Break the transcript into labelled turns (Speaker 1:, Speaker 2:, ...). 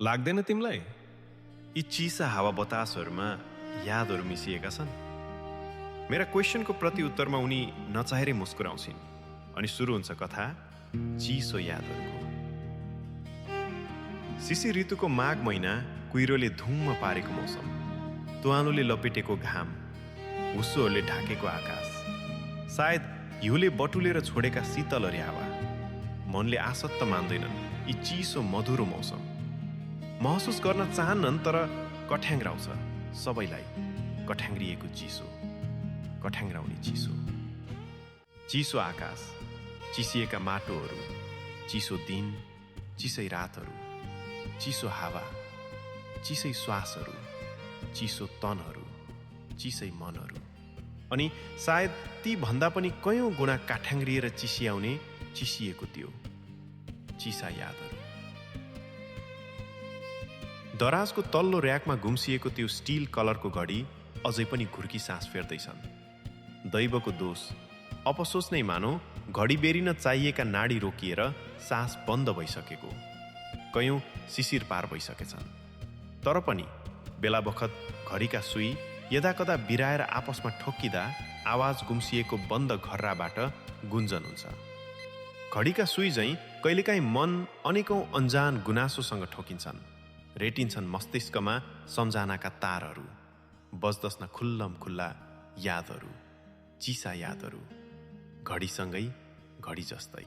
Speaker 1: लाग्दैन तिमीलाई? यी चिसा हावा बतासहरूमा यादहरू मिसिएका छन्। मेरा क्वेसनको प्रतिउत्तरमा उनी नचाहेरै मुस्कुराउँछिन् अनि सुरु हुन्छ कथा चिसो यादहरूको। शिशिर ऋतुको माघ महिना कुहिरोले धुम्म पारेको मौसम, तुवानुले लपेटेको घाम, हुस्सोहरूले ढाकेको आकाश, सायद हिउँले बटुलेर छोडेका शीतलहरी हावा। मनले आसक्त मान्दैनन् यी चिसो मधुरो मौसम। महसुस गर्न चाहन्नन् तर कठ्याङ्ग्राउँछ सबैलाई कठ्याङ्ग्रिएको चिसो, कठ्याङ्ग्राउने चिसो। चिसो आकाश, चिसिएका माटोहरू, चिसो दिन, चिसै रातहरू, चिसो हावा, चिसै श्वासहरू, चिसो तनहरू, चिसै मनहरू, अनि सायद ती भन्दा पनि कयौं गुणा काठ्याङ्ग्रिएर चिसियाउने चिसिएको त्यो चिसा यादहरू। दराजको तल्लो र्याकमा गुम्सिएको त्यो स्टिल कलरको घडी अझै पनि घुर्की सास फेर्दैछन्। दैवको दोष, अपसोच नै मानौ, घडी बेरिन चाहिएका नाडी रोकिएर सास बन्द भइसकेको, कयौं शिशिर पार भइसकेछन्। तर पनि बेला बखत घडीका सुई यदाकदा बिराएर आपसमा ठोक्किँदा आवाज गुम्सिएको बन्द घर्राबाट गुन्जन हुन्छ। घडीका सुई झैं कहिलेकाहीँ मन अनेकौं अन्जान गुनासोसँग ठोकिन्छन्, रेटिन्छन् मस्तिष्कमा सम्झनाका तारहरू, बज्दछन् खुल्लम खुल्ला यादहरू, चिसा यादहरू, घडीसँगै घडी जस्तै।